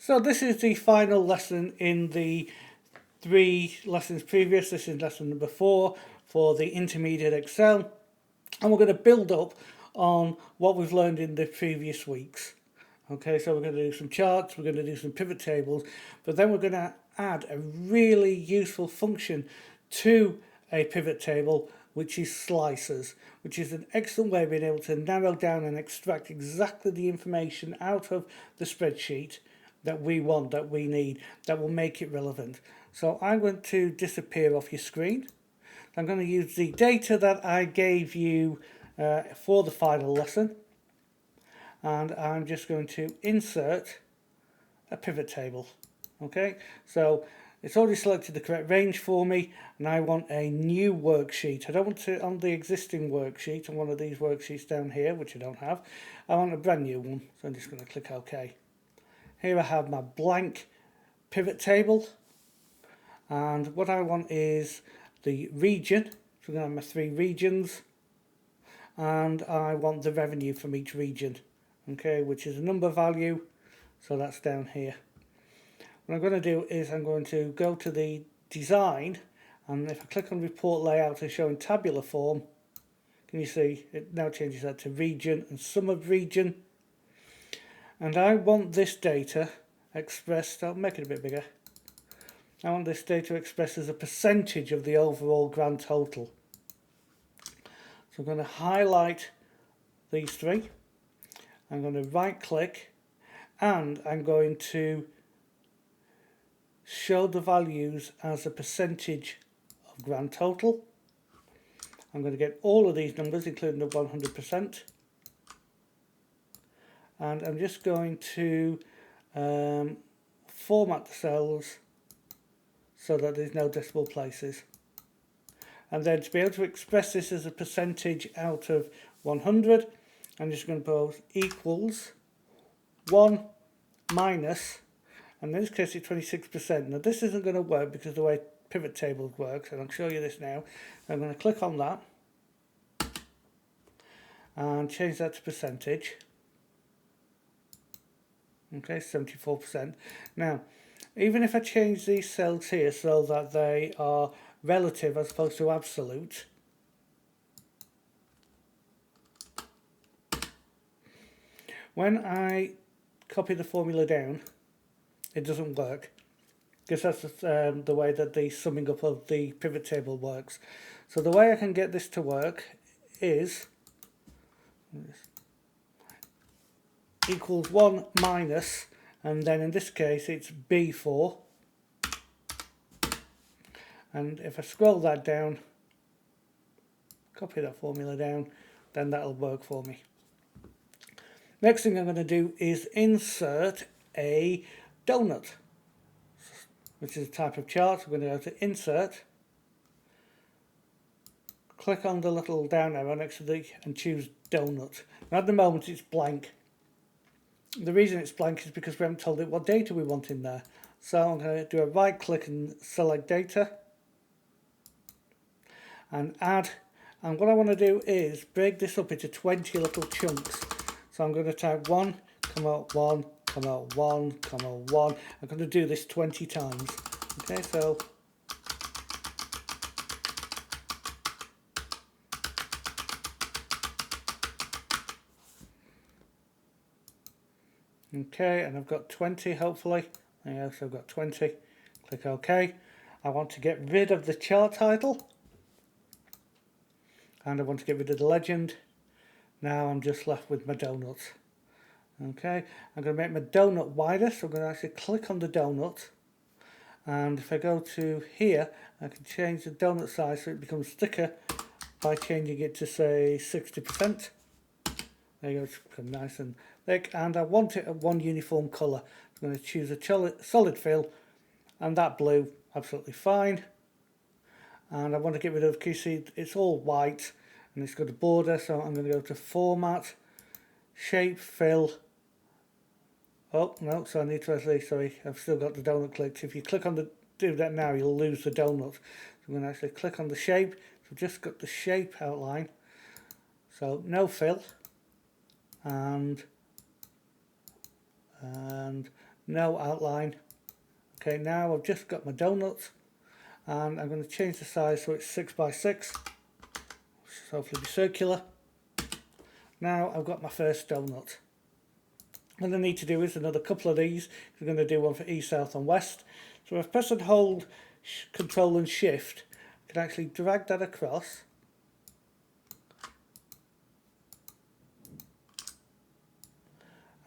So this is the final lesson in the 3 lessons previous. This is lesson number 4 for the intermediate Excel. And we're going to build up on what we've learned in the previous weeks. Okay, so we're going to do some charts, we're going to do some pivot tables, but then we're going to add a really useful function to a pivot table, which is slicers, which is an excellent way of being able to narrow down and extract exactly the information out of the spreadsheet that we want, that we need, that will make it relevant. So I'm going to disappear off your screen. I'm going to use the data that I gave you for the final lesson, and I'm just going to insert a pivot table. Okay, so it's already selected the correct range for me, and I want a new worksheet. I don't want to on the existing worksheet, on one of these worksheets down here, which I don't have. I want a brand new one, so I'm just going to click OK. Here I have my blank pivot table, and what I want is the region. So I'm going to have my 3 regions, and I want the revenue from each region, okay, which is a number value, so that's down here. What I'm going to do is I'm going to go to the design, and if I click on report layout and show in tabular form, can you see it now changes that to region and sum of region. And I want this data expressed, I'll make it a bit bigger. I want this data expressed as a percentage of the overall grand total. So I'm going to highlight these 3. I'm going to right click, and I'm going to show the values as a percentage of grand total. I'm going to get all of these numbers, including the 100%. And I'm just going to format the cells so that there's no decimal places. And then to be able to express this as a percentage out of 100, I'm just going to put equals 1 minus, and in this case it's 26%. Now this isn't going to work because of the way pivot tables work, and I'll show you this now. I'm going to click on that and change that to percentage. Okay, 74%. Now, even if I change these cells here so that they are relative as opposed to absolute, when I copy the formula down, it doesn't work, because that's the way that the summing up of the pivot table works. So the way I can get this to work is equals 1 minus, and then in this case it's B4, and if I scroll that down, copy that formula down, then that'll work for me. Next thing I'm going to do is insert a donut, which is a type of chart. I'm going to go to insert, click on the little down arrow next to the and choose donut. Now at the moment it's blank. The reason it's blank is because we haven't told it what data we want in there. So I'm going to do a right click and select data and add, and what I want to do is break this up into 20 little chunks. So I'm going to type 1, 1, 1, 1. I'm going to do this 20 times. Okay, so okay, and I've got 20 hopefully. Yeah, so I've got 20. Click OK. I want to get rid of the chart title, and I want to get rid of the legend. Now I'm just left with my donuts. Okay, I'm going to make my donut wider, so I'm going to actually click on the donut, and if I go to here, I can change the donut size so it becomes thicker by changing it to say 60%. There you go, it's become nice and thick, and I want it at one uniform colour. I'm going to choose a solid fill, and that blue, absolutely fine. And I want to get rid of, can you see it's all white and it's got a border, so I'm going to go to format, shape, fill. Oh no, so I need to actually, sorry, I've still got the donut clicked. If you click on the, do that now, you'll lose the donut. So I'm going to actually click on the shape. So I've just got the shape outline, so no fill, and no outline. Okay, now I've just got my donut, and I'm going to change the size so it's 6 by 6, so hopefully be circular. Now I've got my first donut. What I need to do is another couple of these. We're going to do one for east, south and west. So if I press and hold Control and Shift, I can actually drag that across.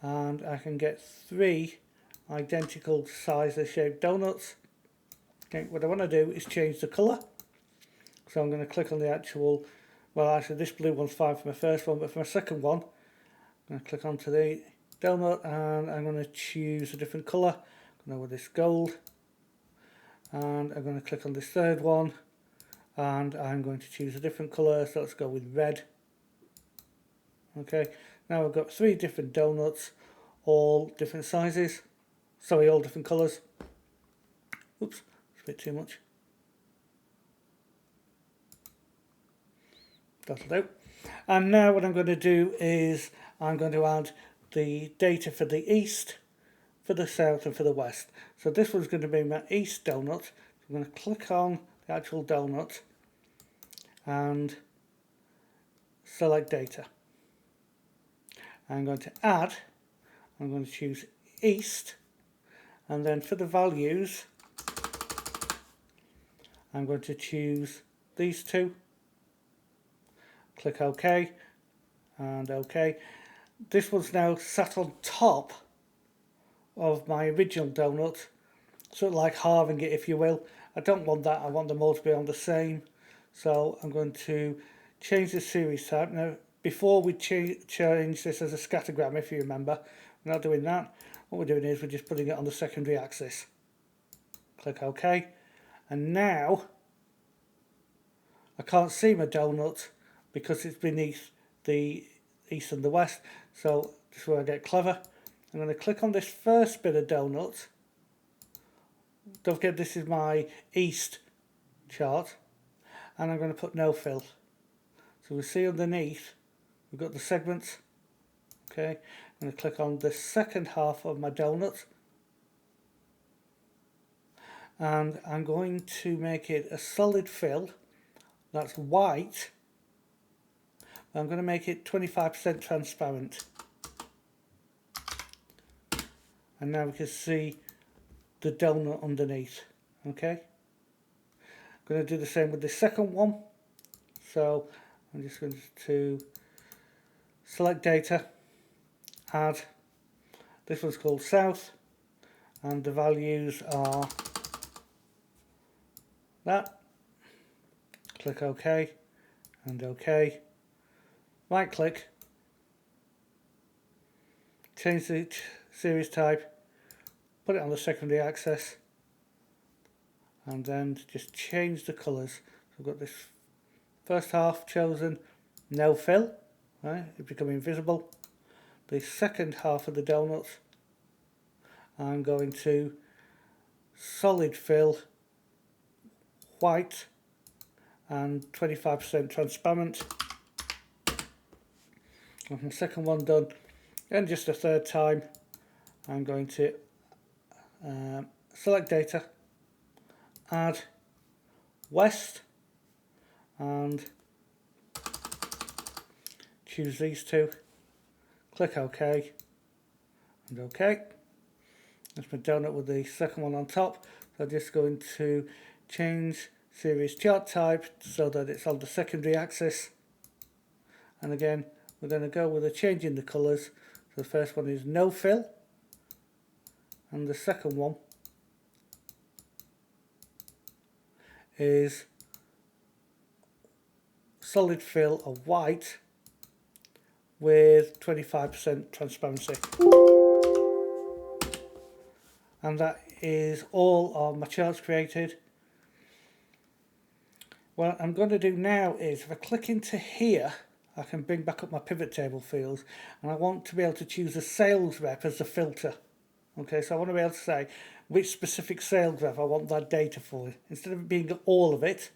And I can get 3 identical size shaped donuts. Okay, what I want to do is change the colour. So I'm going to click on the actual, well actually this blue one's fine for my first one, but for my second one, I'm going to click onto the donut and I'm going to choose a different colour. I'm going to go with this gold, and I'm going to click on this third one and I'm going to choose a different colour, so let's go with red. Okay, now I've got 3 different donuts, all different sizes, sorry, all different colours. Oops, it's a bit too much. That'll do. And now what I'm going to do is I'm going to add the data for the east, for the south and for the west. So this one's going to be my east donut. So I'm going to click on the actual donut and select data. I'm going to add, I'm going to choose east, and then for the values I'm going to choose these 2. Click OK and OK. This one's now sat on top of my original donut, sort of like halving it if you will. I don't want that, I want them all to be on the same. So I'm going to change the series type. Now before we change this as a scattergram, if you remember, we're not doing that. What we're doing is we're just putting it on the secondary axis. Click OK. And now I can't see my donut because it's beneath the east and the west. So this is where I get clever. I'm going to click on this first bit of donut. Don't forget this is my east chart. And I'm going to put no fill. So we see underneath we've got the segments. Okay, I'm going to click on the second half of my donut. And I'm going to make it a solid fill. That's white. I'm going to make it 25% transparent. And now we can see the donut underneath. Okay. I'm going to do the same with the second one. So I'm just going to select data, add. This one's called south, and the values are that. Click OK and OK. Right click, change the series type, put it on the secondary axis, and then just change the colours. So I've got this first half chosen, no fill, right? It's becoming invisible. The second half of the donut, I'm going to solid fill, white, and 25% transparent. And the second one done, and just a third time, I'm going to select data, add west, and choose these 2. Click OK and OK. That's my donut with the second one on top. So I'm just going to change series chart type so that it's on the secondary axis. And again, we're going to go with a change in the colours. So the first one is no fill, and the second one is solid fill of white with 25% transparency. And that is all of my charts created. What I'm going to do now is if I click into here, I can bring back up my pivot table fields, and I want to be able to choose a sales rep as the filter. Okay, so I want to be able to say which specific sales rep I want that data for. Instead of it being all of it,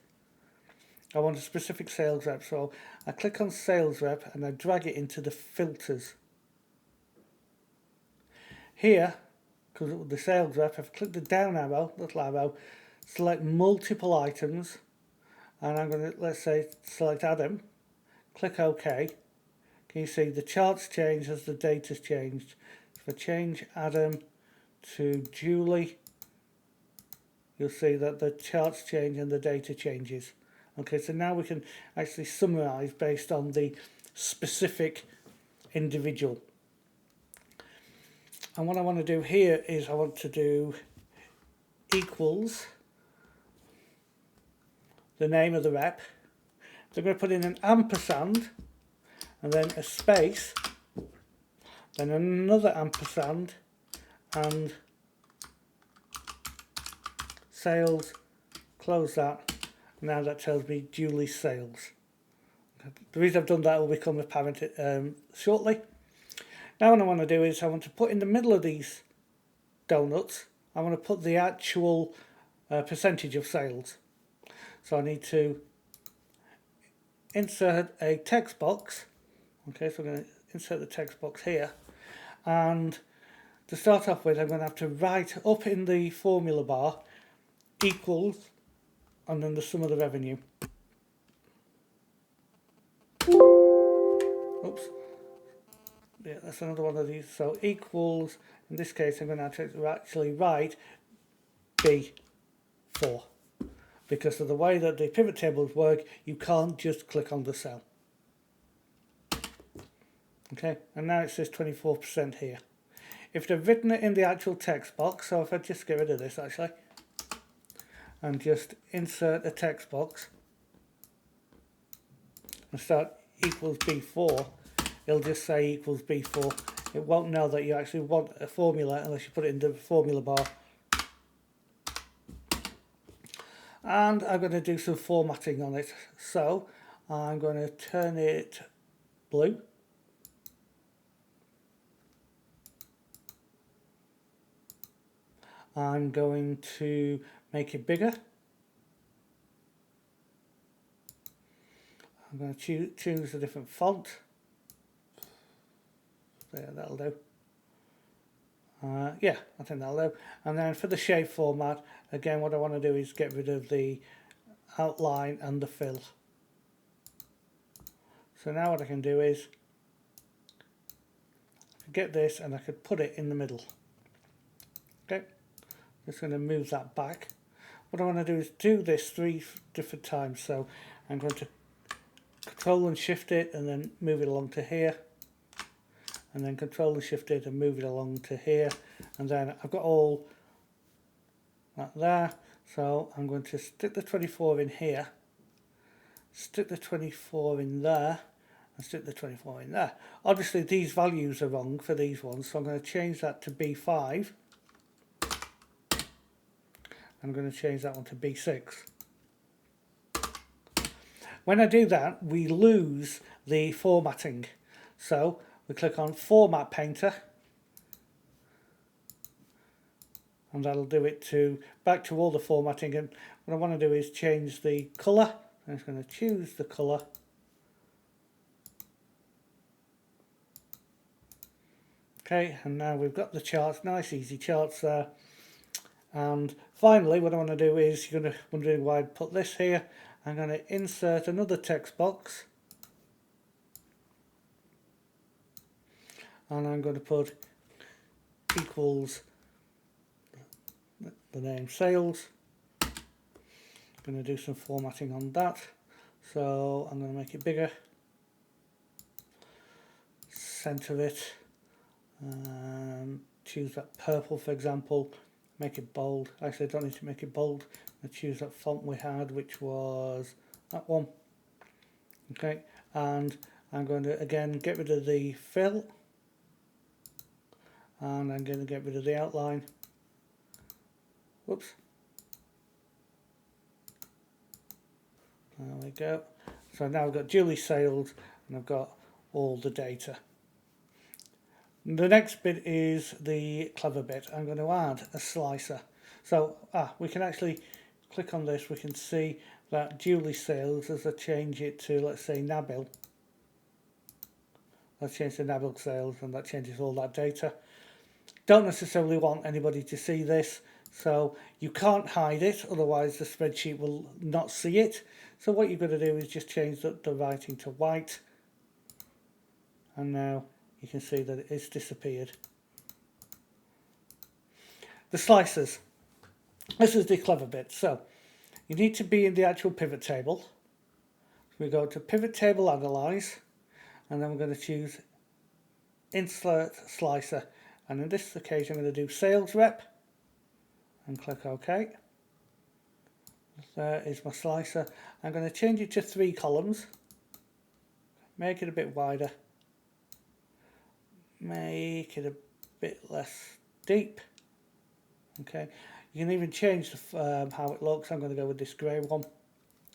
I want a specific sales rep. So I click on sales rep and I drag it into the filters. Here comes up with the sales rep. If I click the down arrow, little arrow, select multiple items, and I'm going to, let's say, select Adam, click OK. Can you see the charts change as the data's changed? If I change Adam to Julie, you'll see that the charts change and the data changes. Okay, so now we can actually summarize based on the specific individual. And what I want to do here is I want to do equals the name of the rep. So I'm going to put in an ampersand and then a space, then another ampersand and sales, close that. Now that tells me Julie's sales. The reason I've done that will become apparent shortly. Now what I want to do is I want to put in the middle of these donuts, I want to put the actual percentage of sales. So I need to insert a text box. Okay, so I'm going to insert the text box here. And to start off with, I'm going to have to write up in the formula bar equals and then the sum of the revenue. Oops. Yeah, that's another one of these. So equals, in this case, I'm going to actually write B4. Because of the way that the pivot tables work, you can't just click on the cell. Okay, and now it says 24% here. If they've written it in the actual text box, so if I just get rid of this actually, and just insert a text box and start equals B4, it'll just say equals B4. It won't know that you actually want a formula unless you put it in the formula bar. And I'm going to do some formatting on it. So I'm going to turn it blue. I'm going to make it bigger. I'm going to choose a different font. There, that'll do. Yeah, I think that'll do. And then for the shape format, again, what I want to do is get rid of the outline and the fill. So now what I can do is get this and I could put it in the middle. Okay, just going to move that back. What I want to do is do this 3 different times. So I'm going to Control and Shift it and then move it along to here. And then Control and Shift it and move it along to here. And then I've got all that there. So I'm going to stick the 24 in here. Stick the 24 in there. And stick the 24 in there. Obviously these values are wrong for these ones. So I'm going to change that to B5. I'm going to change that one to B6. When I do that, we lose the formatting. So we click on Format Painter, and that'll do it back to all the formatting. And what I want to do is change the colour. I'm just going to choose the colour. Okay, and now we've got the charts, nice easy charts there. And finally, what I want to do is, you're going to wondering why I put this here. I'm going to insert another text box. And I'm going to put equals the name sales. I'm going to do some formatting on that. So I'm going to make it bigger. Center it. Choose that purple, for example. Make it bold. Actually, I don't need to make it bold. I choose that font we had, which was that one. Okay, and I'm going to again get rid of the fill, and I'm going to get rid of the outline. Whoops. There we go. So now I've got Julie's sales and I've got all the data. The next bit is the clever bit. I'm going to add a slicer. So we can actually click on this. We can see that Julie's sales, as I change it to, let's say, Nabil. Let's change to Nabil sales, and that changes all that data. Don't necessarily want anybody to see this, so you can't hide it, otherwise the spreadsheet will not see it. So what you've got to do is just change the writing to white, and now you can see that it's disappeared. The slices. This is the clever bit. So you need to be in the actual pivot table. So we go to pivot table analyze, and then we're going to choose insert slicer, and in this occasion I'm going to do sales rep and click OK. There is my slicer. I'm going to change it to 3 columns, make it a bit wider, make it a bit less deep. Okay, you can even change how it looks. I'm going to go with this grey one.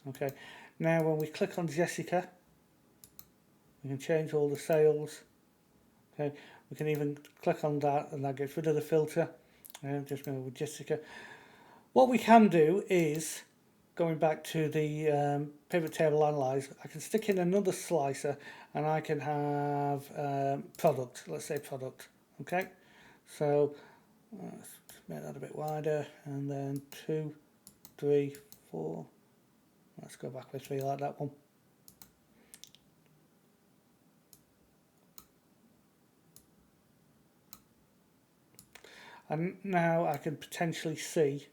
Okay, now when we click on Jessica, we can change all the sales. Okay, we can even click on that and that gets rid of the filter. I'm just going with Jessica. What we can do is, going back to the pivot table analyze, I can stick in another slicer and I can have product. Let's say product. Okay, so let's make that a bit wider, and then 2, 3, 4. Let's go back with 3 like that one. And now I can potentially see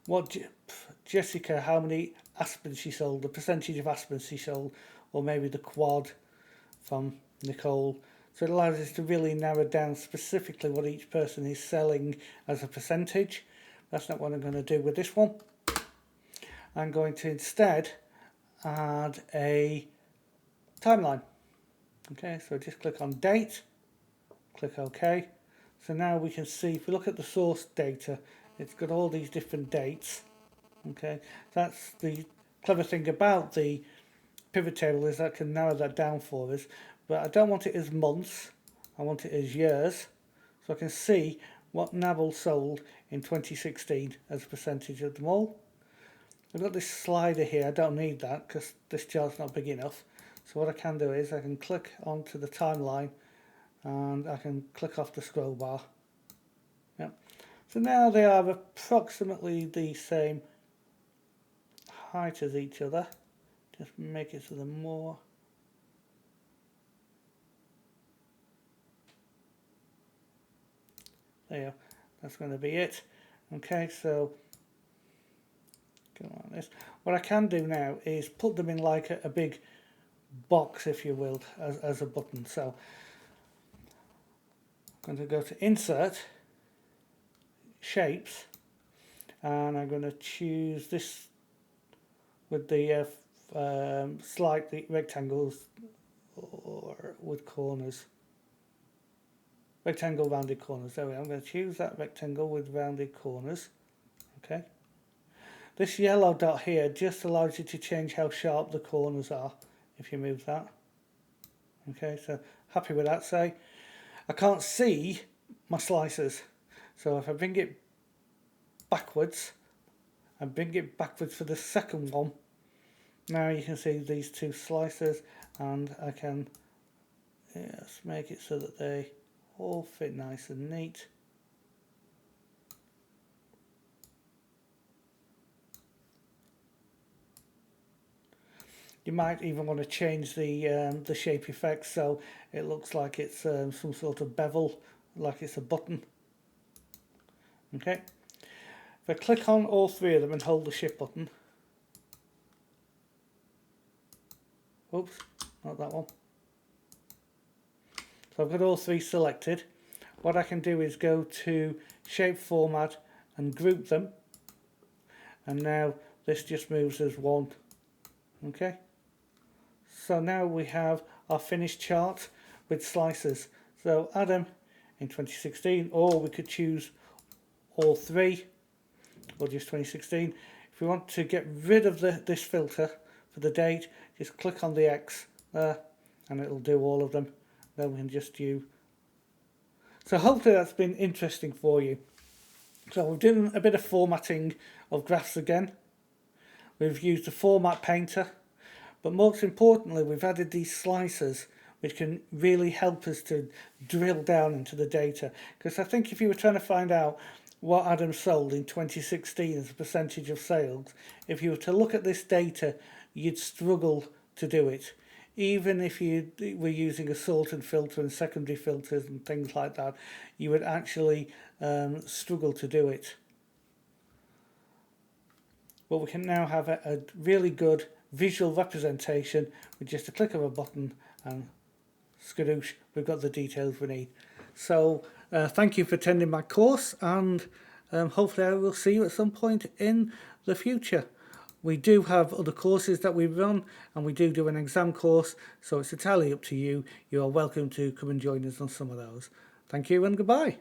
what Jessica, how many aspirins she sold, the percentage of aspirins she sold, or maybe the quad from Nicole. So it allows us to really narrow down specifically what each person is selling as a percentage. That's not what I'm going to do with this one. I'm going to instead add a timeline. Okay, so just click on date, click OK. So now we can see, if we look at the source data, it's got all these different dates. Okay, that's the clever thing about the pivot table, is that can narrow that down for us. But I don't want it as months, I want it as years, so I can see what Navel sold in 2016 as a percentage of them all. I've got this slider here, I don't need that because this chart's not big enough. So what I can do is I can click onto the timeline and I can click off the scroll bar. Yep. So now they are approximately the same height as each other. Just make it so they're more. There, that's going to be it. Okay, so go on this. What I can do now is put them in like a big box, if you will, as a button. So I'm going to go to Insert, Shapes, and I'm going to choose this with the slightly rectangles or with corners. Rectangle rounded corners. There we are. I'm going to choose that rectangle with rounded corners. Okay. This yellow dot here just allows you to change how sharp the corners are if you move that. Okay, so happy with that. Say, I can't see my slices. So if I bring it backwards, and bring it backwards for the second one, now you can see these 2 slices, and I can make it so that they all fit nice and neat. You might even want to change the shape effect so it looks like it's some sort of bevel, like it's a button. Okay. If I click on all 3 of them and hold the shift button. Oops, not that one. So I've got all 3 selected. What I can do is go to Shape Format and group them. And now this just moves as one. Okay. So now we have our finished chart with slices. So add them in 2016, or we could choose all 3, or just 2016. If we want to get rid of this filter for the date, just click on the X there, and it'll do all of them. Then we can just do. So hopefully that's been interesting for you. So we've done a bit of formatting of graphs again. We've used the format painter, but most importantly we've added these slicers which can really help us to drill down into the data. Because I think if you were trying to find out what Adam sold in 2016 as a percentage of sales, if you were to look at this data, you'd struggle to do it. Even if you were using a sorted filter and secondary filters and things like that, you would actually struggle to do it. But we can now have a really good visual representation with just a click of a button, and skadoosh, we've got the details we need. So thank you for attending my course, and hopefully I will see you at some point in the future. We do have other courses that we run, and we do an exam course, so it's entirely up to you. You are welcome to come and join us on some of those. Thank you and goodbye.